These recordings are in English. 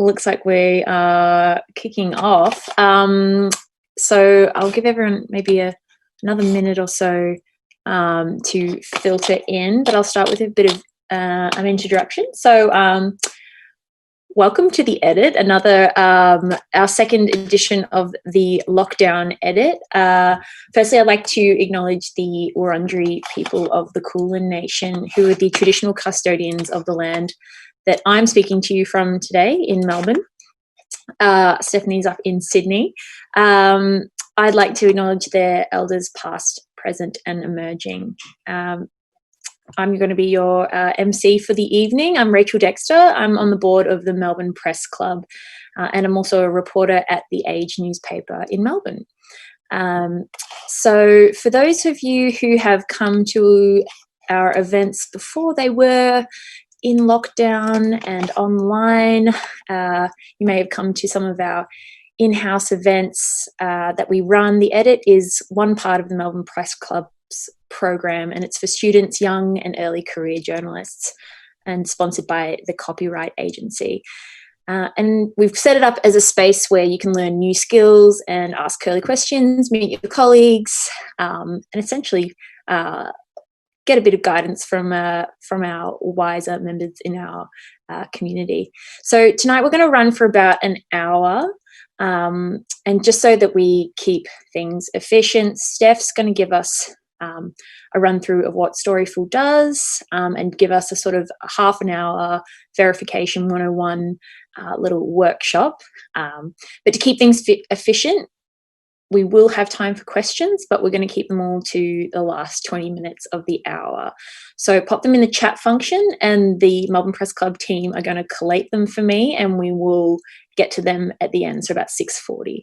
looks like we are kicking off. So I'll give everyone maybe another minute or so to filter in, but I'll start with a bit of an introduction. So welcome to the edit, our second edition of the lockdown edit. Firstly, I'd like to acknowledge the Wurundjeri people of the Kulin Nation, who are the traditional custodians of the land that I'm speaking to you from today in Melbourne. Stephanie's up in Sydney. I'd like to acknowledge their elders past, present and emerging. I'm going to be your MC for the evening. I'm Rachel Dexter. I'm on the board of the Melbourne Press Club, and I'm also a reporter at The Age newspaper in Melbourne. So for those of you who have come to our events before they were in lockdown and online, you may have come to some of our in-house events that we run. The Edit is one part of the Melbourne Press Club's program, and it's for students, young and early career journalists, and sponsored by the Copyright Agency. And we've set it up as a space where you can learn new skills and ask curly questions, meet your colleagues, and essentially get a bit of guidance from our wiser members in our community. So tonight we're going to run for about an hour, and just so that we keep things efficient, Steph's going to give us a run through of what Storyful does, and give us a sort of half an hour verification 101 little workshop. But to keep things efficient, we will have time for questions, but we're going to keep them all to the last 20 minutes of the hour. So pop them in the chat function, and the Melbourne Press Club team are going to collate them for me, and we will get to them at the end, so about 6:40.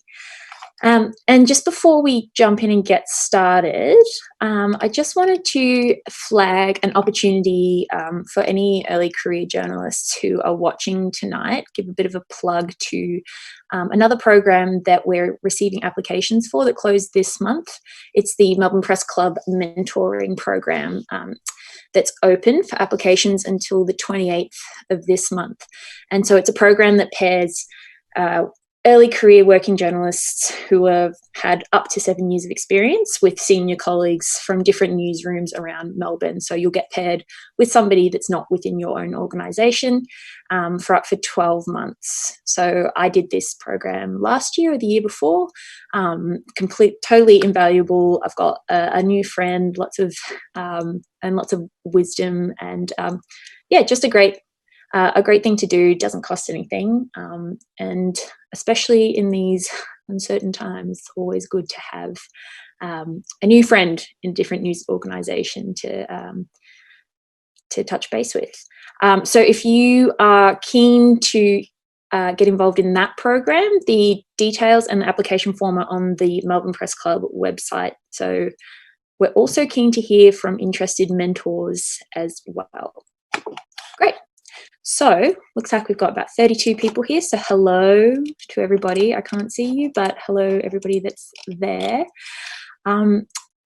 And just before we jump in and get started, I just wanted to flag an opportunity for any early career journalists who are watching tonight, give a bit of a plug to another program that we're receiving applications for that closed this month. It's the Melbourne Press Club Mentoring Program that's open for applications until the 28th of this month. And so it's a program that pairs early career working journalists who have had up to 7 years of experience with senior colleagues from different newsrooms around Melbourne. So you'll get paired with somebody that's not within your own organisation for up for 12 months. So I did this program last year or the year before, totally invaluable. I've got a new friend, lots of wisdom, and just a great thing to do. Doesn't cost anything, and especially in these uncertain times, always good to have a new friend in a different news organisation to touch base with. So if you are keen to get involved in that program, the details and the application form are on the Melbourne Press Club website. So we're also keen to hear from interested mentors as well. Great. So looks like we've got about 32 people here. So hello to everybody. I can't see you, but hello everybody that's there.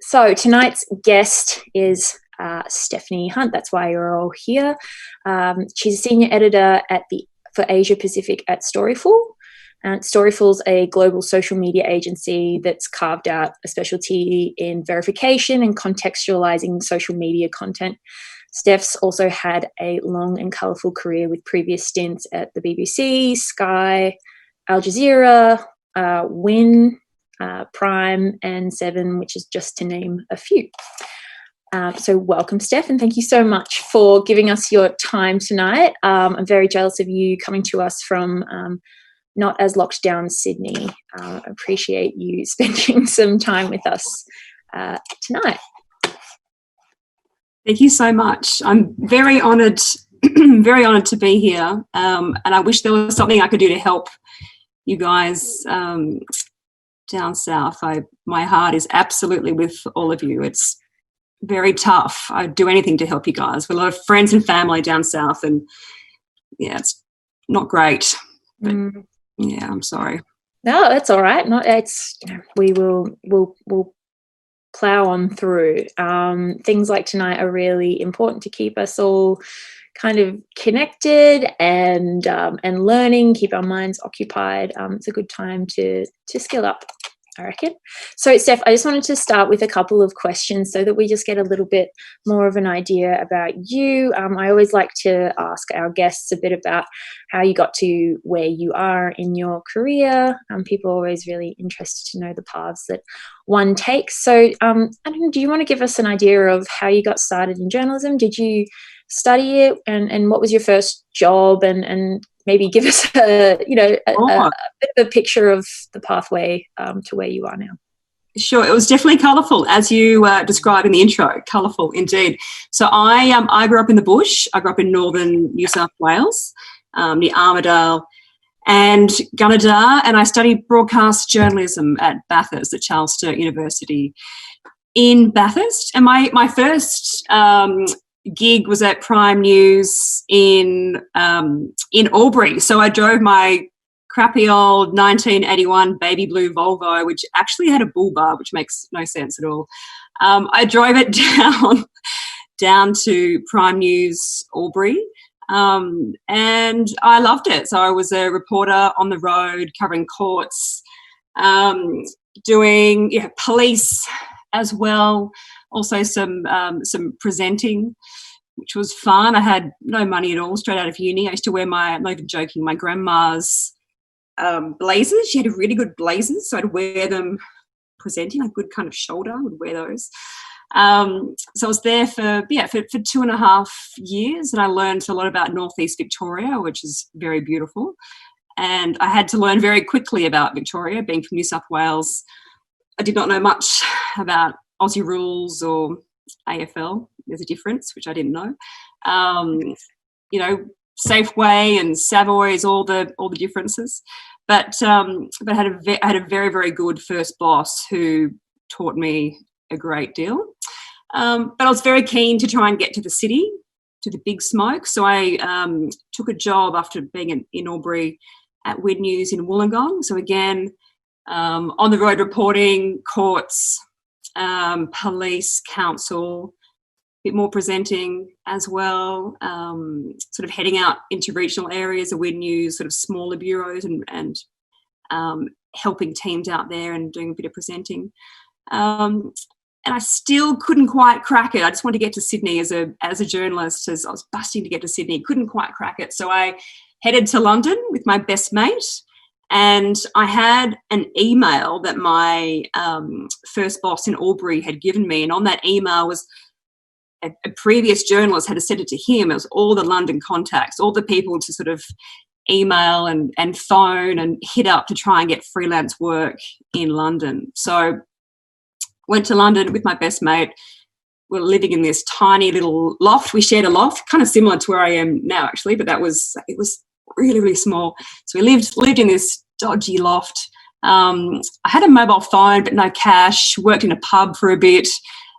So tonight's guest is Stephanie Hunt. That's why you're all here. She's a senior editor for Asia Pacific at Storyful. Storyful's a global social media agency that's carved out a specialty in verification and contextualizing social media content. Steph's also had a long and colourful career with previous stints at the BBC, Sky, Al Jazeera, Win, Prime and Seven, which is just to name a few. So welcome, Steph, and thank you so much for giving us your time tonight. I'm very jealous of you coming to us from not as locked down Sydney. I appreciate you spending some time with us tonight. Thank you so much. I'm very honoured, very honoured to be here, and I wish there was something I could do to help you guys down south. My heart is absolutely with all of you. It's very tough. I'd do anything to help you guys. We've a lot of friends and family down south, and yeah, it's not great. But yeah, I'm sorry. No, that's all right. We'll plow on through. Things like tonight are really important to keep us all kind of connected and learning, keep our minds occupied. It's a good time to skill up, I reckon. So, Steph, I just wanted to start with a couple of questions so that we just get a little bit more of an idea about you. I always like to ask our guests a bit about how you got to where you are in your career. People are always really interested to know the paths that one takes. So, I don't know, do you want to give us an idea of how you got started in journalism? Did you study it, and what was your first job, and maybe give us a bit of a picture of the pathway to where you are now? Sure, it was definitely colourful, as you described in the intro. Colourful indeed. So I grew up in the bush. I grew up in northern New South Wales, near Armidale and Gunnedah, and I studied broadcast journalism at Bathurst, at Charles Sturt University in Bathurst. And my first gig was at Prime News in Albury. So I drove my crappy old 1981 baby blue Volvo, which actually had a bull bar, which makes no sense at all. I drove it down to Prime News Albury, and I loved it. So I was a reporter on the road covering courts, doing police as well, also some presenting, which was fun. I had no money at all, straight out of uni. I used to wear I'm not even joking, my grandma's blazers. She had really good blazers, so I'd wear them presenting, a good kind of shoulder, I would wear those. So I was there for 2.5 years, and I learned a lot about Northeast Victoria, which is very beautiful. And I had to learn very quickly about Victoria, being from New South Wales. I did not know much about Aussie rules or AFL. There's a difference, which I didn't know. Safeway and Savoy's, all the differences. But I had a very, very good first boss who taught me a great deal. But I was very keen to try and get to the city, to the big smoke. So I took a job after being in Albury at Win News in Wollongong. So again, on the road reporting, courts, police, council, a bit more presenting as well, sort of heading out into regional areas of Win News, sort of smaller bureaus, and helping teams out there and doing a bit of presenting. And I still couldn't quite crack it. I just wanted to get to Sydney as a journalist, as I was busting to get to Sydney, couldn't quite crack it. So I headed to London with my best mate, and I had an email that my first boss in Albury had given me, and on that email was a previous journalist had sent it to him. It was all the London contacts, all the people to sort of email and phone and hit up to try and get freelance work in London. So went to London with my best mate. We were living in this tiny little loft. We shared a loft, kind of similar to where I am now, actually, but it was really, really small. So we lived in this dodgy loft. I had a mobile phone, but no cash, worked in a pub for a bit,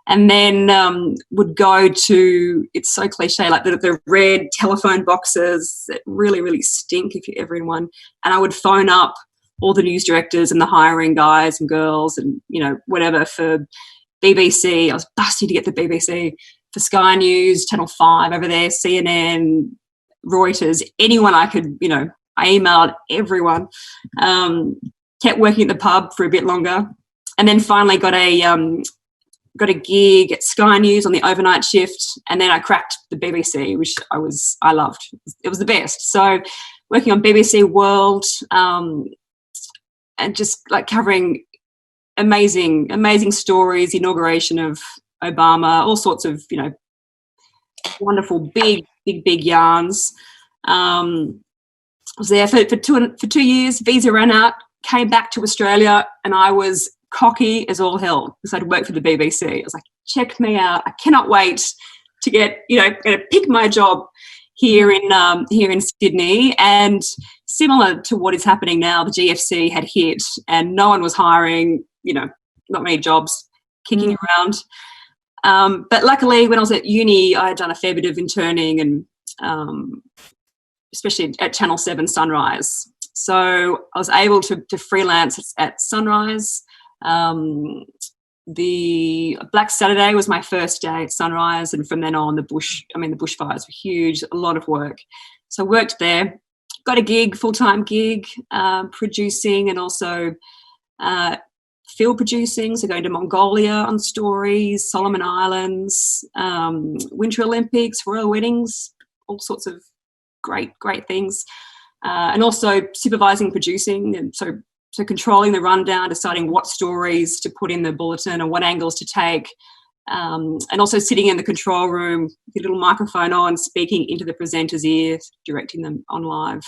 and then would go to, it's so cliche, like the red telephone boxes that really, really stink if you're ever in one. And I would phone up all the news directors and the hiring guys and girls and, whatever, for BBC. I was busting to get the BBC, for Sky News, Channel 5 over there, CNN, Reuters, anyone I could, I emailed everyone, kept working at the pub for a bit longer, and then finally got a gig at Sky News on the overnight shift, and then I cracked the BBC, which I loved. It was the best. So working on BBC World, and just like covering amazing stories, the inauguration of Obama, all sorts of, wonderful, big yarns. I was there for 2 years. Visa ran out, came back to Australia, and I was cocky as all hell because I'd worked for the BBC. I was like, check me out. I cannot wait to get, going to pick my job here in Sydney. And similar to what is happening now, the GFC had hit and no one was hiring, not many jobs kicking around. But luckily, when I was at uni, I had done a fair bit of interning, and especially at Channel 7 Sunrise. So I was able to freelance at Sunrise, the Black Saturday was my first day at Sunrise, and from then on, the bushfires were huge, a lot of work. So I worked there, got a gig, full-time gig, producing and also field producing, so going to Mongolia on stories, Solomon Islands, Winter Olympics, royal weddings, all sorts of great things, and also supervising producing, and so controlling the rundown, deciding what stories to put in the bulletin and what angles to take, and also sitting in the control room with a little microphone on, speaking into the presenter's ears, directing them on live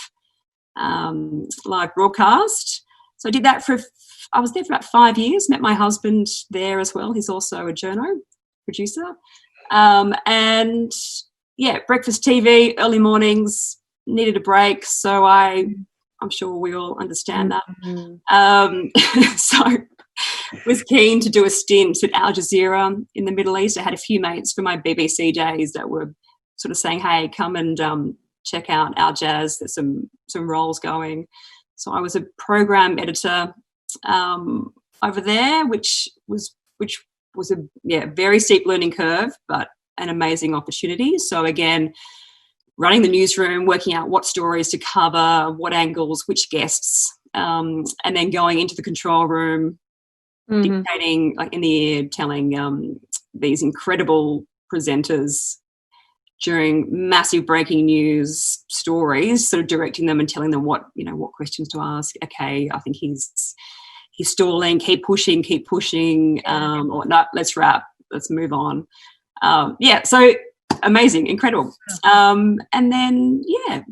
broadcast. So I did that I was there for about 5 years, met my husband there as well. He's also a journo producer. And yeah, breakfast TV, early mornings, needed a break. So I'm sure we all understand that. So was keen to do a stint at Al Jazeera in the Middle East. I had a few mates from my BBC days that were sort of saying, hey, come and check out Al Jaz. There's some roles going. So I was a program editor over there, which was a very steep learning curve, but an amazing opportunity. So again, running the newsroom, working out what stories to cover, what angles, which guests, and then going into the control room, dictating, like in the ear, telling these incredible presenters during massive breaking news stories, sort of directing them and telling them what questions to ask. Okay, I think he's stalling, keep pushing, or no, let's wrap, let's move on. So amazing, incredible. And then,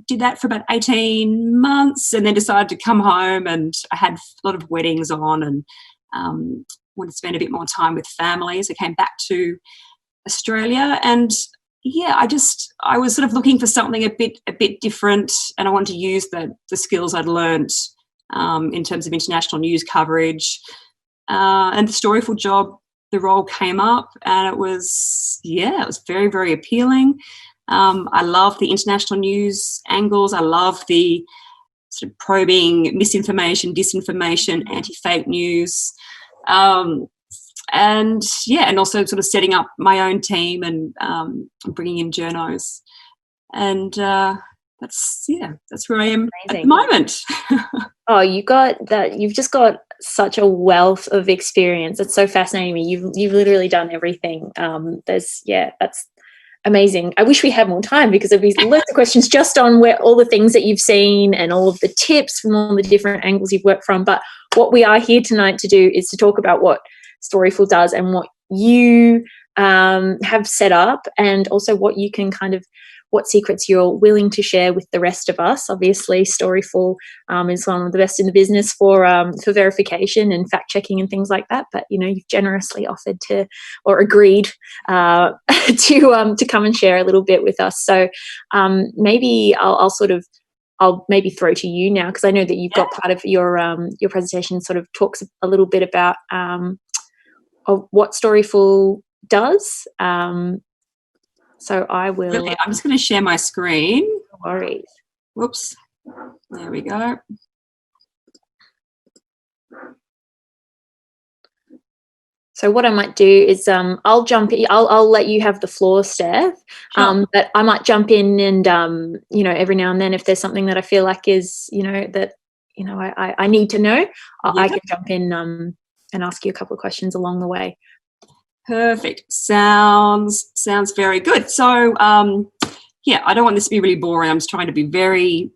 did that for about 18 months and then decided to come home, and I had a lot of weddings on and wanted to spend a bit more time with family. So I came back to Australia, and I was sort of looking for something a bit different, and I wanted to use the skills I'd learnt in terms of international news coverage. And the Storyful job, the role came up, and it was very, very appealing. I love the international news angles. I love the sort of probing misinformation, disinformation, anti-fake news. And also sort of setting up my own team and bringing in journos. And that's where I am at the moment. Oh, you've just got such a wealth of experience. It's so fascinating to me. You've literally done everything. That's amazing. I wish we had more time, because there'd be lots of questions just on where all the things that you've seen and all of the tips from all the different angles you've worked from. But what we are here tonight to do is to talk about what Storyful does and what you have set up, and also what you can what secrets you're willing to share with the rest of us. Obviously, Storyful is one of the best in the business for verification and fact checking and things like that. But you've generously offered to, or agreed to come and share a little bit with us. So maybe I'll maybe throw to you now, because I know that you've got part of your presentation sort of talks a little bit about of what Storyful does. So I will. Really, I'm just going to share my screen. No worries. Whoops. There we go. So what I might do is I'll jump in. I'll let you have the floor, Steph. Sure. But I might jump in and every now and then, if there's something that I feel like is I need to know, I can jump in and ask you a couple of questions along the way. Perfect. Sounds very good. So I don't want this to be really boring. I'm just trying to be very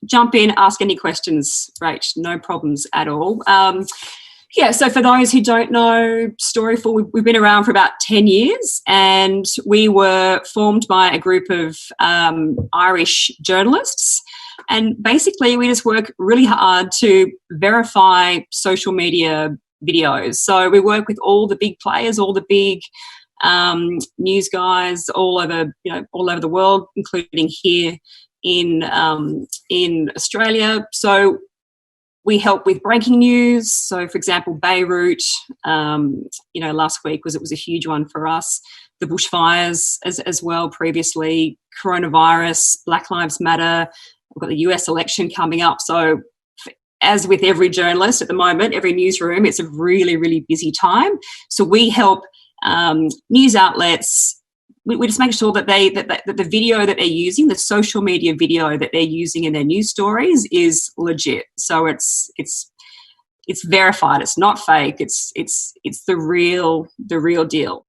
jump in, ask any questions, Rach, no problems at all. So for those who don't know Storyful, we've been around for about 10 years, and we were formed by a group of Irish journalists, and basically we just work really hard to verify social media videos. So we work with all the big players, all the big news guys all over the world, including here in Australia. So we help with breaking news. So, for example, Beirut, last week it was a huge one for us. The bushfires as well previously, coronavirus, Black Lives Matter. We've got the US election coming up. So as with every journalist at the moment, every newsroom, it's a really, really busy time. So we help news outlets. We just make sure that that the video that they're using, the social media video that they're using in their news stories, is legit. So it's verified. It's not fake. It's the real deal.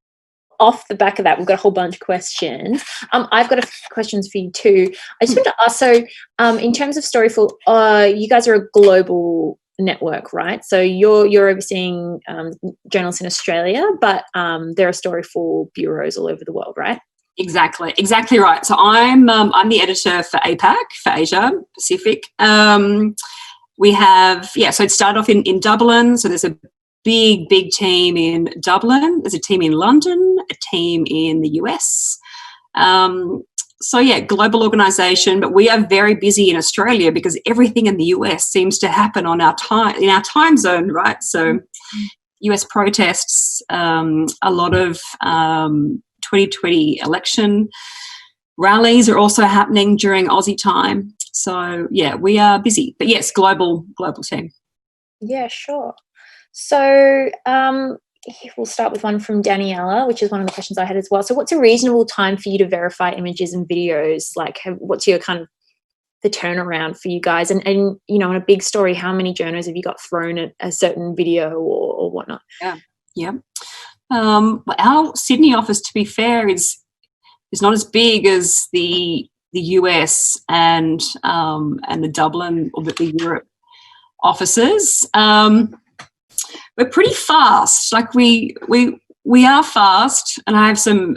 Off the back of that, we've got a whole bunch of questions. I've got a few questions for you too. I just want to ask, so in terms of Storyful, you guys are a global network, right? So you're overseeing journalists in Australia, but there are Storyful bureaus all over the world, right? Exactly right. So I'm the editor for APAC, for Asia Pacific. We have, so it started off in Dublin. So there's a big team in Dublin. There's a team in London, a team in the US. Global organisation, but we are very busy in Australia because everything in the US seems to happen in our time zone, right? So US protests, a lot of 2020 election rallies are also happening during Aussie time. So we are busy, but yes, global team. Yeah, sure. So we'll start with one from Daniela, which is one of the questions I had as well. So what's a reasonable time for you to verify images and videos? Like what's your kind of the turnaround for you guys? And in a big story, how many journos have you got thrown at a certain video or whatnot? Yeah. Our Sydney office, to be fair, is not as big as the US and the Dublin or the Europe offices. We're pretty fast. Like we are fast, and I have some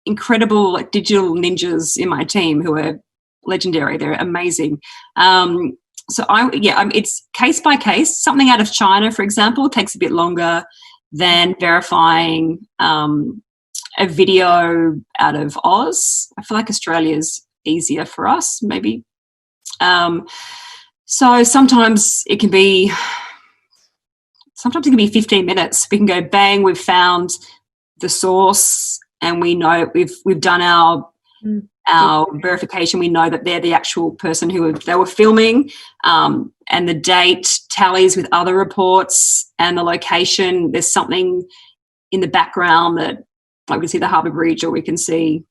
incredible digital ninjas in my team who are legendary. They're amazing. It's case by case. Something out of China, for example, takes a bit longer than verifying a video out of Oz. I feel like Australia's easier for us, maybe. So sometimes it can be 15 minutes. We can go, bang, we've found the source, and we know we've done our verification. We know that they're the actual person who they were filming, and the date tallies with other reports, and the location. There's something in the background that, like, we can see the Harbour Bridge, or we can see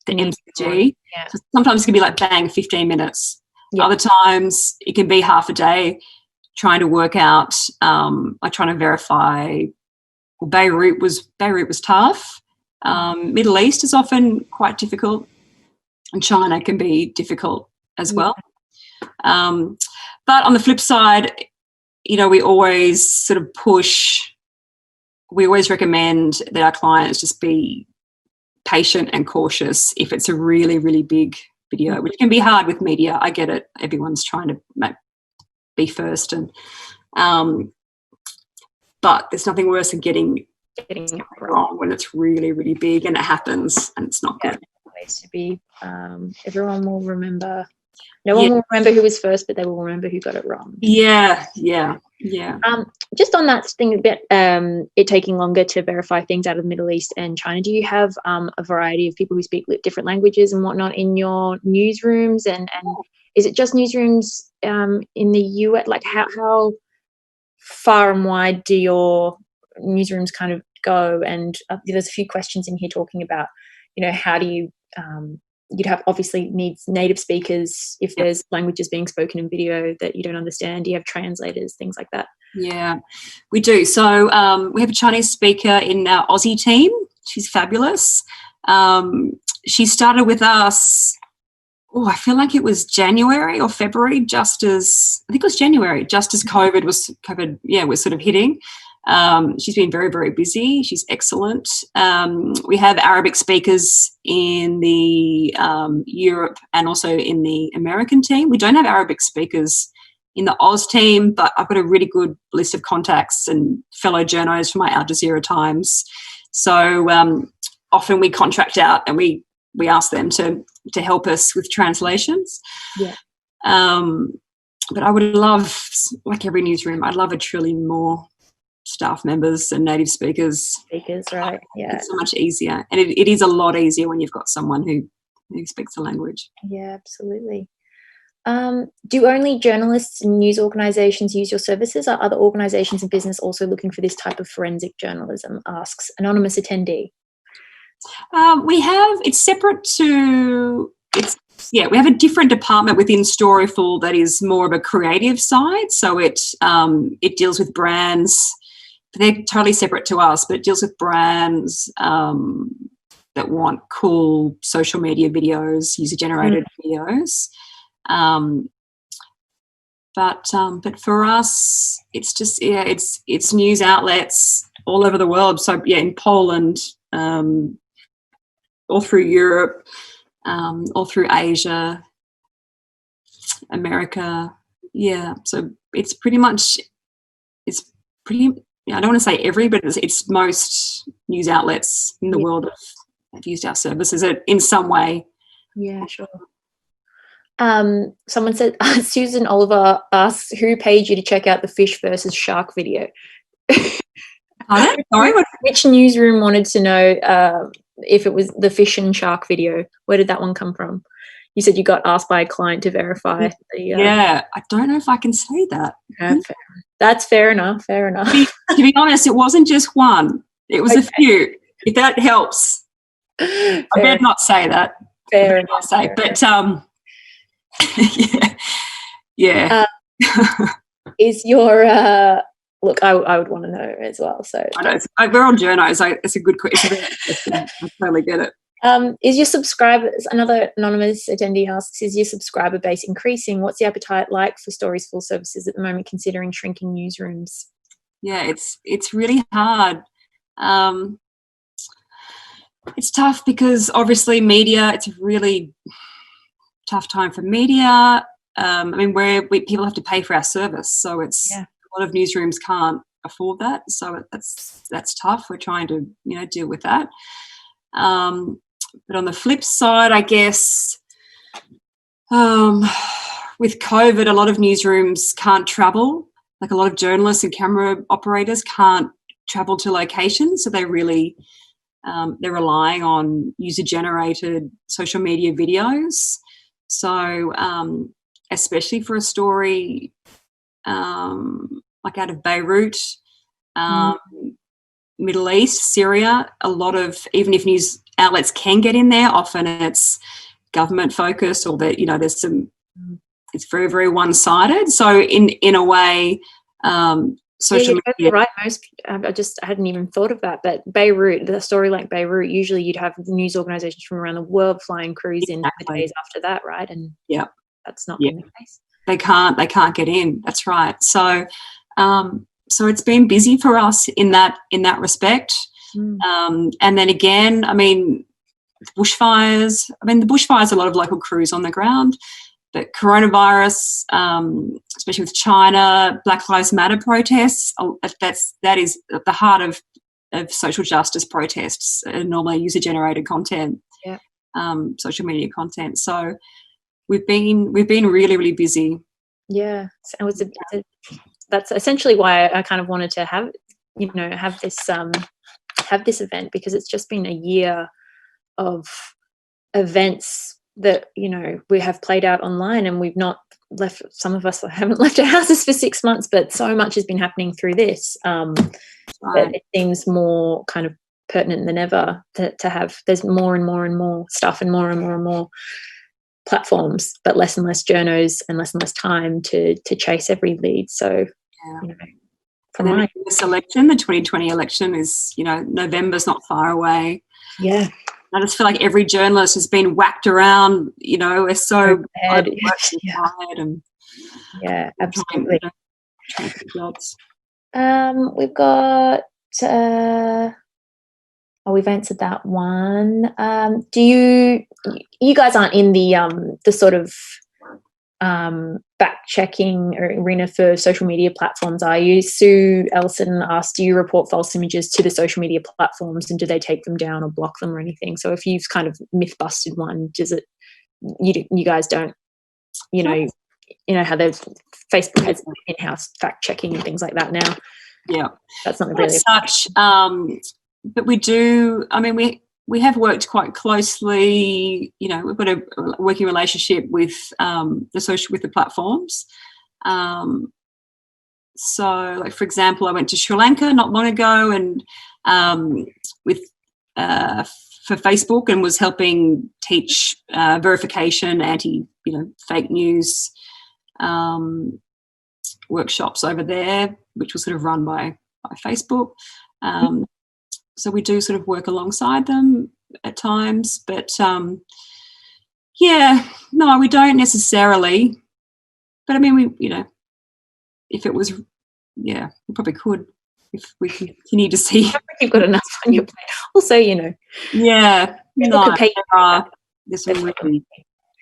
the MCG. Yeah. So sometimes it can be like, bang, 15 minutes. Yeah. Other times it can be half a day trying to work out, trying to verify. Well, Beirut was tough. Middle East is often quite difficult, and China can be difficult as well. But on the flip side, we always sort of push. We always recommend that our clients just be patient and cautious if it's a really, really big video, which can be hard with media. I get it. Everyone's trying to be first, and but there's nothing worse than getting it wrong when it's really, really big, and it happens, and it's not good. Place to be. Everyone will remember. No one will remember who was first, but they will remember who got it wrong. Yeah. Just on that thing about it taking longer to verify things out of the Middle East and China, do you have a variety of people who speak different languages and whatnot in your newsrooms? And is it just newsrooms in the US? Like how far and wide do your newsrooms kind of go? And there's a few questions in here talking about, how do you you'd have obviously needs native speakers if there's languages being spoken in video that you don't understand. Do you have translators, things like that? Yeah, we do. So we have a Chinese speaker in our Aussie team. She's fabulous. She started with us, I feel like it was January or February, just as COVID was sort of hitting. She's been very, very busy. She's excellent. We have Arabic speakers in the Europe and also in the American team. We don't have Arabic speakers in the Oz team, but I've got a really good list of contacts and fellow journos from my Al Jazeera times. So often we contract out and we ask them to help us with translations. Yeah. But I would love, like every newsroom, I'd love a trillion more staff members and native speakers. Right? Yeah. It's so much easier, and it is a lot easier when you've got someone who speaks the language. Yeah, absolutely. Do only journalists and news organisations use your services? Are other organisations and business also looking for this type of forensic journalism? Asks anonymous attendee. It's separate to, we have a different department within Storyful that is more of a creative side. So it deals with brands. They're totally separate to us, but it deals with brands that want cool social media videos, user-generated videos. But for us, it's just, it's news outlets all over the world. So, in Poland, all through Europe, all through Asia, America. Yeah, so it's pretty, I don't want to say every, but it's most news outlets in the world have used our services in some way. Yeah, sure. Someone said, Susan Oliver asks, who paid you to check out the fish versus shark video? Sorry, which newsroom wanted to know if it was the fish and shark video? Where did that one come from? You said you got asked by a client to verify. I don't know if I can say that. That's fair enough. Fair enough. To be honest, it wasn't just one. It was a few. If that helps, I better not say that. Fair enough. But yeah. Is your look? I would want to know as well. So I know we're on journos. It's a good question. I totally get it. Is your subscribers? Another anonymous attendee asks: is your subscriber base increasing? What's the appetite like for Storyful services at the moment, considering shrinking newsrooms? Yeah, it's really hard. It's tough because obviously media. It's a really tough time for media. I mean, people have to pay for our service, so it's a lot of newsrooms can't afford that. So that's tough. We're trying to deal with that. But on the flip side, I guess with COVID, a lot of newsrooms can't travel. Like a lot of journalists and camera operators can't travel to locations, so they really they're relying on user-generated social media videos. So especially for a story like out of Beirut, Middle East, Syria, a lot of, even if news outlets can get in there, often it's government focused, or that there's some, it's very, very one-sided. So in a way, social media, right? I hadn't even thought of that. But Beirut, the story like Beirut, usually you'd have news organisations from around the world flying crews in the days after that, right? And that's not been the case. They can't get in. That's right. So so it's been busy for us in that respect. And then again, I mean, bushfires. The bushfires, a lot of local crews on the ground. But coronavirus, especially with China, Black Lives Matter protests, that is at the heart of social justice protests, normally user-generated content, social media content. So we've been really, really busy. Yeah, so that's essentially why I kind of wanted to have this event, because it's just been a year of events that we have played out online, and we've not left. Some of us haven't left our houses for 6 months, but so much has been happening through this that it seems more kind of pertinent than ever to have. There's more and more and more stuff, and more platforms, but less and less journos and less time to chase every lead. So this election, the 2020 election, is November's not far away. Yeah, I just feel like every journalist has been whacked around. We're so tired and absolutely. Trying to get jobs. We've got. We've answered that one. Do you guys aren't in the sort of fact-checking arena for social media platforms, are you? Sue Ellison asked, do you report false images to the social media platforms, and do they take them down or block them or anything? So if you've kind of myth-busted one, does it? You guys don't, how there's Facebook has in-house fact-checking and things like that now. Yeah, that's not really such. But we do. I mean, we have worked quite closely. You know, we've got a working relationship with the platforms. So, like, for example, I went to Sri Lanka not long ago, and for Facebook, and was helping teach verification, fake news workshops over there, which was sort of run by Facebook. So we do sort of work alongside them at times, but no, we don't necessarily. But I mean, if it was, we probably could if we continue to see. You've got enough on your plate. Also, there's some really.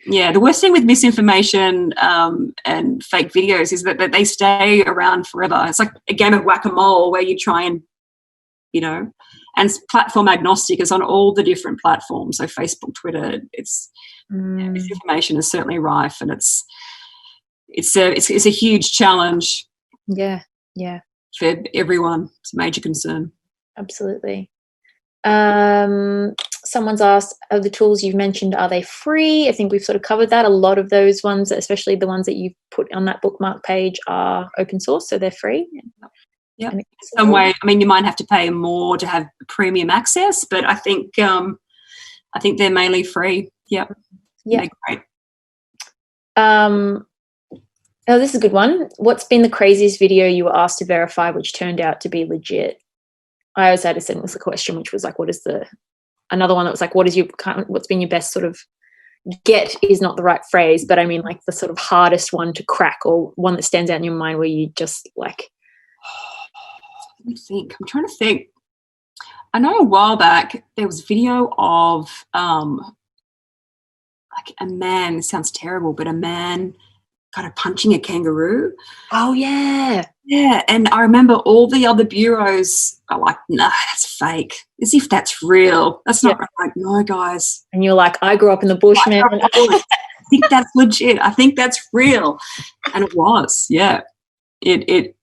Yeah, the worst thing with misinformation and fake videos is that they stay around forever. It's like a game of whack-a-mole where you try and, and it's platform agnostic. It's on all the different platforms. So Facebook, Twitter, misinformation is certainly rife, and it's a huge challenge. Yeah. For everyone. It's a major concern. Absolutely. Someone's asked, are the tools you've mentioned, are they free? I think we've sort of covered that. A lot of those ones, especially the ones that you've put on that bookmark page, are open source, so they're free. Yeah. Some way, I mean, you might have to pay more to have premium access, but I think they're mainly free. Yeah. They're great. Oh, this is a good one. What's been the craziest video you were asked to verify which turned out to be legit? I always had a sentence question, which was like, another one that was like, what's been your best sort of get is not the right phrase, but I mean like the sort of hardest one to crack, or one that stands out in your mind where you just like. Let me think. I'm trying to think. I know a while back there was a video of like a man, this sounds terrible, but a man kind of punching a kangaroo. Oh, yeah. Yeah, and I remember all the other bureaus are like, nah, that's fake. As if that's real. That's not like, no, guys. And you're like, I grew up in the bush, man. I think that's legit. I think that's real. And it was, yeah. It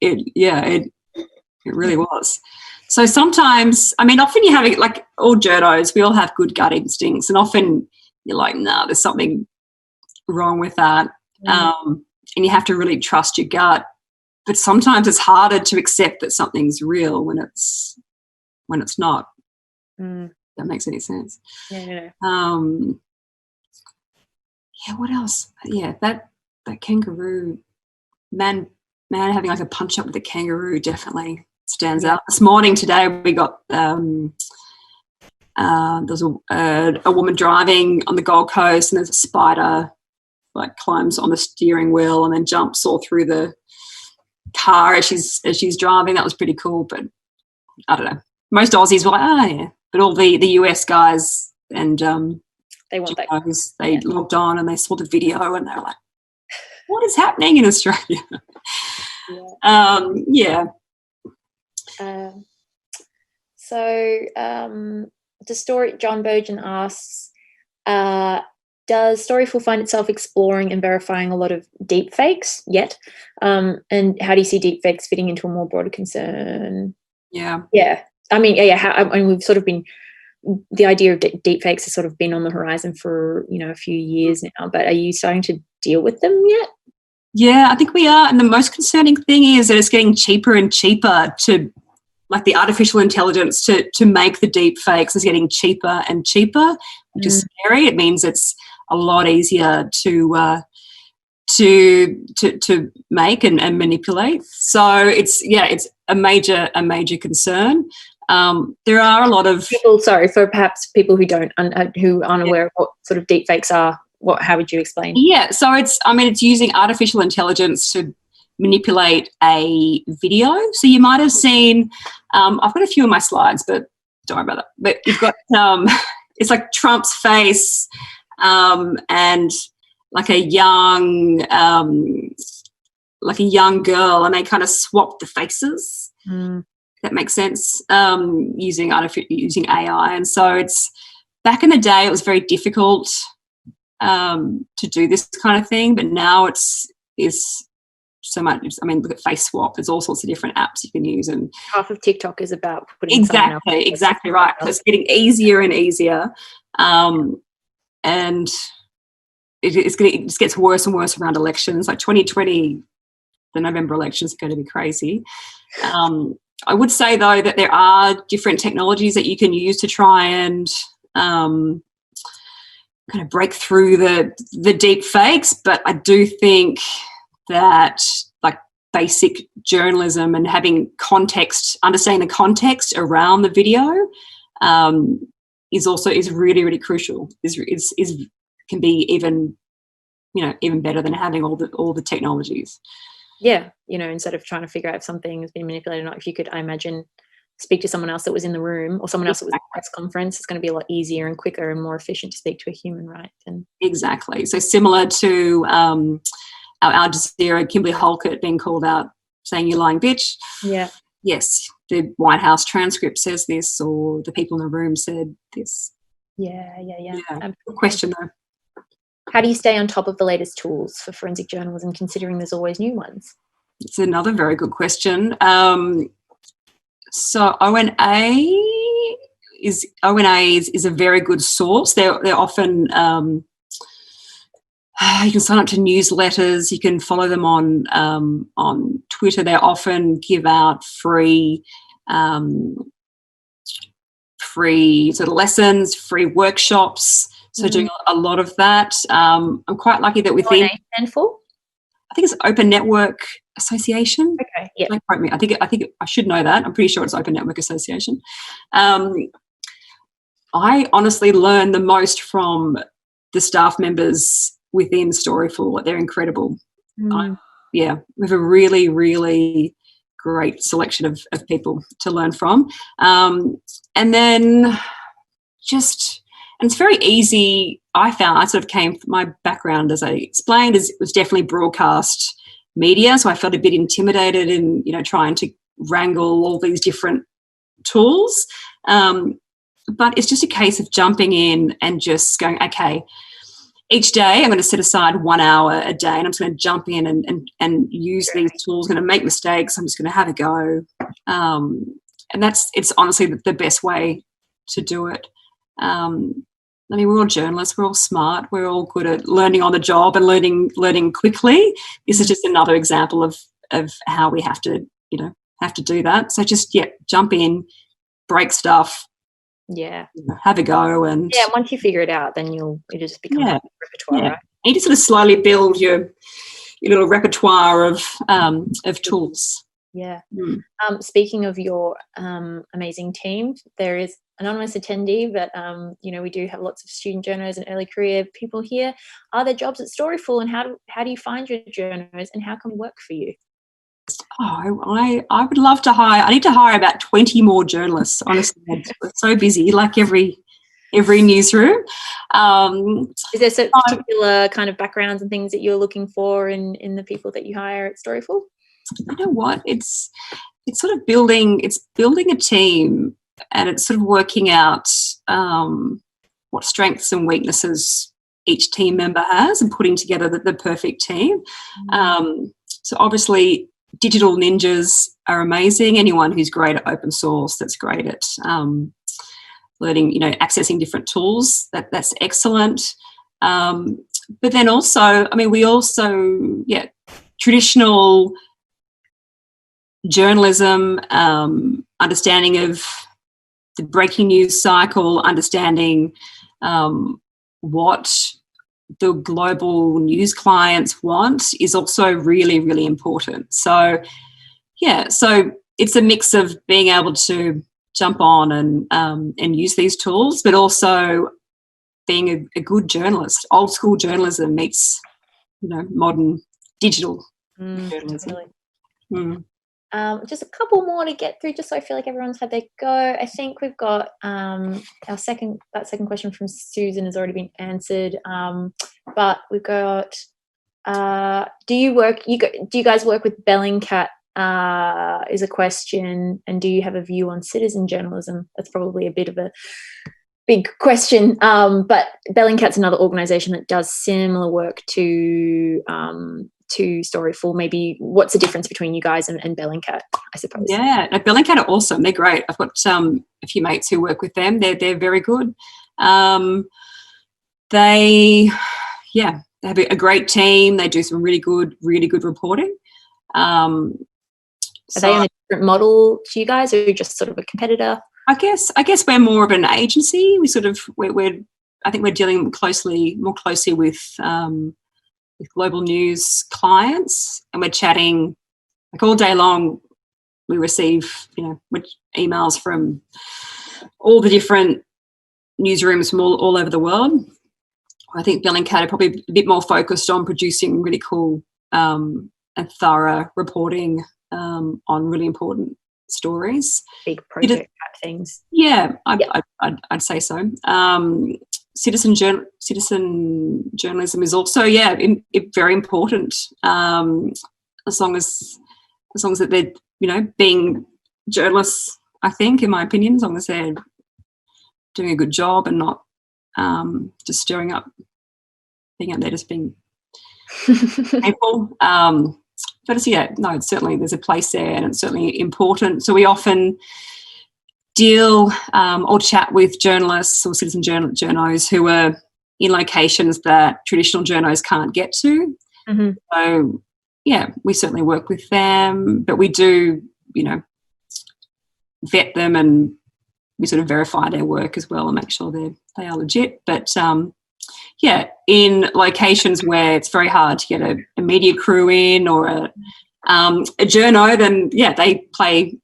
really was. So sometimes, I mean, often you have, like all journos, we all have good gut instincts, and often you're like, nah, there's something wrong with that. And you have to really trust your gut. But sometimes it's harder to accept that something's real when it's not. If that makes any sense. Yeah. What else? Yeah, that kangaroo man having like a punch up with a kangaroo definitely stands out. This morning today we got there was a woman driving on the Gold Coast, and there's a spider like climbs on the steering wheel and then jumps all through the car as she's driving. That was pretty cool, but I don't know. Most Aussies were like, yeah. But all the US guys and they want that. They logged on and they saw the video and they were like, what is happening in Australia? John Bojan asks, does Storyful find itself exploring and verifying a lot of deepfakes yet? And how do you see deepfakes fitting into a more broader concern? Yeah. I mean, we've sort of been, the idea of deepfakes has sort of been on the horizon for, a few years now, but are you starting to deal with them yet? Yeah, I think we are. And the most concerning thing is that it's getting cheaper and cheaper to, like, the artificial intelligence to make the deepfakes is getting cheaper and cheaper, which is scary. It means it's a lot easier to make and manipulate. So it's a major concern. There are a lot of people. Sorry, for perhaps people who who aren't aware of what sort of deepfakes are. How would you explain? Yeah, so it's using artificial intelligence to manipulate a video. So you might have seen. I've got a few of my slides, but don't worry about that. But you've got it's like Trump's face. And like a young girl, and they kind of swap the faces. That makes sense. Using AI, and so it's back in the day it was very difficult to do this kind of thing, but now it's so much. I mean, look at Face Swap. There's all sorts of different apps you can use, and half of TikTok is about putting exactly right. So it's getting easier and easier, and it just gets worse and worse around elections. Like 2020, the November election is going to be crazy. I would say though that there are different technologies that you can use to try and kind of break through the deep fakes, but I do think that like basic journalism and having context, understanding the context around the video is really, really crucial. Is can be even better than having all the technologies. Yeah, instead of trying to figure out if something has been manipulated or not, if you could, I imagine, speak to someone else that was in the room or someone else that was at the press conference, it's going to be a lot easier and quicker and more efficient to speak to a human, right? Exactly. So similar to our Al Jazeera, Kimberly Holkett being called out saying "you lying bitch." Yeah. Yes, the White House transcript says this, or the people in the room said this. Yeah. Good question though. How do you stay on top of the latest tools for forensic journalism, considering there's always new ones? It's another very good question. So ONA is a very good source. They're often you can sign up to newsletters. You can follow them on Twitter. They often give out free sort of lessons, free workshops. So doing a lot of that. I'm quite lucky that within. ONA stand for? I think it's Open Network Association. Okay, yeah. Don't quote me. I think I should know that. I'm pretty sure it's Open Network Association. I honestly learn the most from the staff members within Storyful. They're incredible. We have a really, really great selection of people to learn from. And then and it's very easy. I sort of came from my background, as I explained, it was definitely broadcast media. So I felt a bit intimidated in, trying to wrangle all these different tools. But it's just a case of jumping in and just going, okay, each day I'm going to set aside 1 hour a day and I'm just going to jump in and use these tools. I'm going to make mistakes. I'm just going to have a go. And it's honestly the best way to do it. I mean, we're all journalists. We're all smart. We're all good at learning on the job and learning quickly. This is just another example of how we have to do that. So just jump in, break stuff. Yeah. Have a go, and once you figure it out, then it just becomes like a repertoire, right? You just sort of slowly build your little repertoire of tools. Yeah. Speaking of your amazing team, there is anonymous attendee, but we do have lots of student journos and early career people here. Are there jobs at Storyful, and how do you find your journos, and how can we work for you? Oh, I would love to hire. I need to hire about 20 more journalists. Honestly, we're so busy, like every newsroom. Is there some particular kind of backgrounds and things that you're looking for in the people that you hire at Storyful? You know what? It's sort of building a team, and it's sort of working out what strengths and weaknesses each team member has and putting together the perfect team. So obviously digital ninjas are amazing. Anyone who's great at open source, that's great at learning, accessing different tools, that's excellent. But then also, traditional journalism, understanding of the breaking news cycle, understanding what the global news clients want is also really, really important. So it's a mix of being able to jump on and use these tools, but also being a good journalist. Old school journalism meets modern digital journalism. Really. Just a couple more to get through, just so I feel like everyone's had their go. I think we've got that second question from Susan has already been answered, but we've got do you guys work with Bellingcat, is a question, and do you have a view on citizen journalism? That's probably a bit of a big question, but Bellingcat's another organisation that does similar work to to Storyful? Maybe what's the difference between you guys and Bellingcat, I suppose? Yeah, Bellingcat are awesome. They're great. I've got a few mates who work with them. They're very good. They have a great team. They do some really good reporting. Are they on a different model to you guys, or just sort of a competitor? I guess we're more of an agency. I think we're dealing more closely with global news clients, and we're chatting like all day long. We receive, emails from all the different newsrooms from all over the world. I think Bellingcat are probably a bit more focused on producing really cool and thorough reporting on really important stories. Big project type things. Yeah, I'd say so. Citizen journalism is also very important. As long as that they're being journalists, I think, in my opinion, as long as they're doing a good job and not just stirring up, being out there just being painful. But it's certainly there's a place there, and it's certainly important. So we often deal or chat with journalists or citizen journos who are in locations that traditional journos can't get to. Mm-hmm. So we certainly work with them, but we do vet them, and we sort of verify their work as well and make sure they are legit. But in locations where it's very hard to get a media crew in or a journo, then they play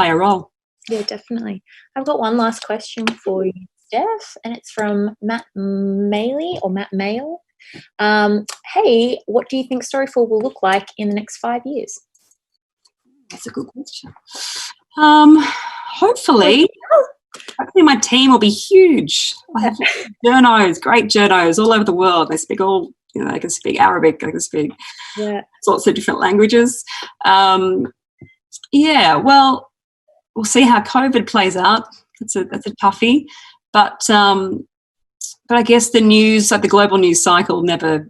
a role. Yeah, definitely. I've got one last question for you, Steph, and it's from Matt Mail. Hey, what do you think Storyful will look like in the next 5 years? That's a good question. Hopefully my team will be huge. I have great journos all over the world. They speak they can speak Arabic, they can speak lots of different languages. Well, we'll see how COVID plays out. That's a toughie. But I guess the news, like the global news cycle, never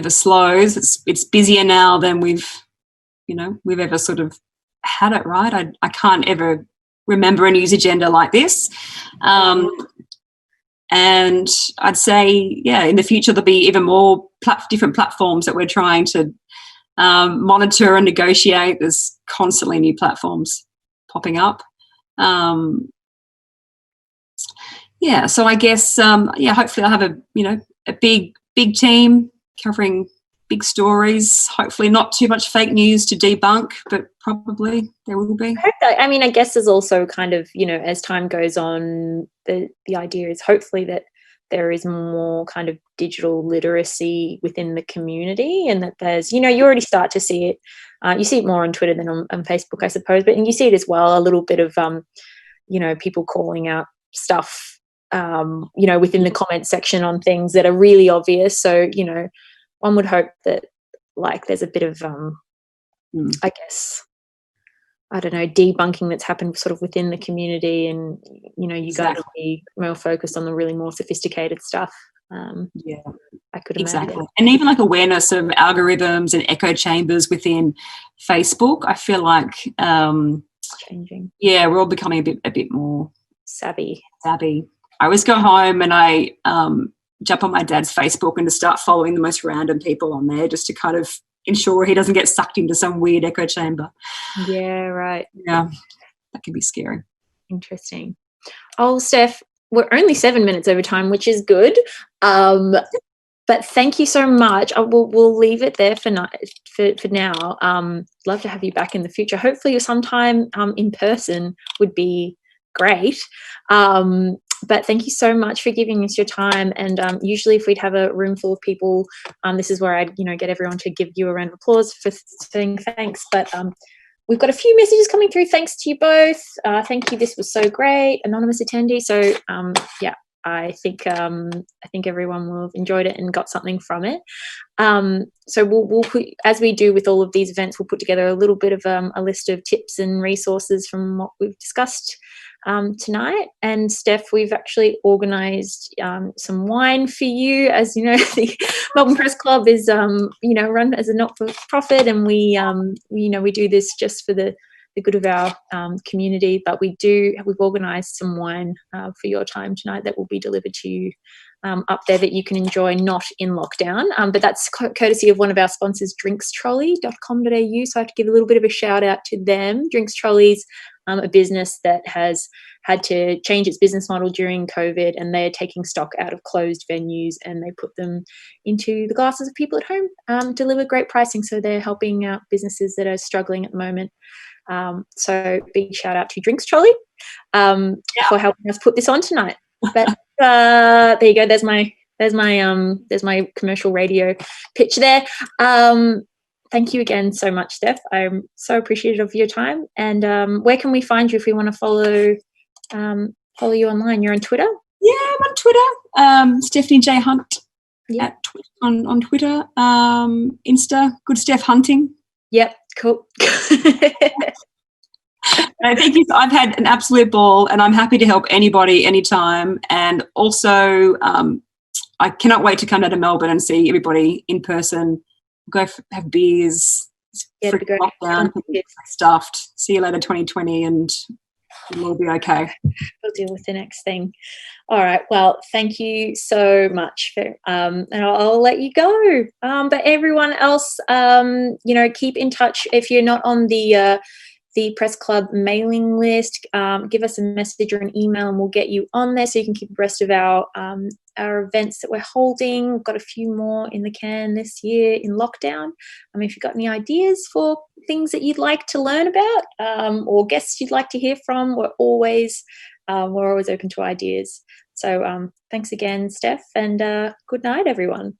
slows. It's busier now than we've ever sort of had it, right? I can't ever remember a news agenda like this. And I'd say, in the future there'll be even more different platforms that we're trying to monitor and negotiate. There's constantly new platforms popping up. So I guess, hopefully I'll have a big team covering big stories, hopefully not too much fake news to debunk, but probably there will be. I hope that, I guess there's also kind of, as time goes on, the idea is hopefully that there is more kind of digital literacy within the community, and that there's, you already start to see it. You see it more on Twitter than on Facebook, I suppose, but you see it as well, a little bit of, people calling out stuff, within the comment section on things that are really obvious. So, one would hope that, there's a bit of, I guess, I don't know, debunking that's happened sort of within the community, and, you guys will be more focused on the really more sophisticated stuff. I could imagine. And even awareness of algorithms and echo chambers within Facebook, I feel like changing. Yeah, we're all becoming a bit more savvy. I always go home and I jump on my dad's Facebook and to start following the most random people on there, just to kind of ensure he doesn't get sucked into some weird echo chamber. Yeah, right. Yeah, that can be scary. Interesting. Oh, Steph, we're only 7 minutes over time, which is good. But thank you so much. We'll leave it there for now. Love to have you back in the future. Hopefully sometime in person would be great. But thank you so much for giving us your time. And usually if we'd have a room full of people, this is where I'd get everyone to give you a round of applause for saying thanks. But we've got a few messages coming through. Thanks to you both. Thank you. This was so great. Anonymous attendee. So I think everyone will have enjoyed it and got something from it. So we'll put, as we do with all of these events, we'll put together a little bit of a list of tips and resources from what we've discussed tonight. And Steph, we've actually organised some wine for you. As you know, the Melbourne Press Club is run as a not-for-profit, and we do this just for the good of our community. But we've organised some wine for your time tonight that will be delivered to you up there, that you can enjoy not in lockdown. But that's courtesy of one of our sponsors, drinkstrolley.com.au. So I have to give a little bit of a shout out to them. Drinks Trolley's a business that has had to change its business model during COVID, and they're taking stock out of closed venues and they put them into the glasses of people at home, deliver great pricing. So they're helping out businesses that are struggling at the moment. So big shout out to Drinks Trolley for helping us put this on tonight. But there you go. There's my commercial radio pitch there. Thank you again so much, Steph. I'm so appreciative of your time. And where can we find you if we want to follow you online? You're on Twitter? Yeah, I'm on Twitter. Stephanie J Hunt on Twitter. Insta, Good Steph Hunting. Yep, cool. Thank you. I've had an absolute ball, and I'm happy to help anybody anytime. And also, I cannot wait to come down to Melbourne and see everybody in person. Go have beers. Yeah, it'd be great. Lockdown, stuffed. See you later, 2020, and it'll all be okay. We'll deal with the next thing. All right. Well, thank you so much and I'll let you go. But everyone else, keep in touch. If you're not on the Press Club mailing list, give us a message or an email and we'll get you on there so you can keep abreast of our events that we're holding. We've got a few more in the can this year in lockdown. If you've got any ideas for things that you'd like to learn about or guests you'd like to hear from, we're always open to ideas. So thanks again, Steph, and good night, everyone.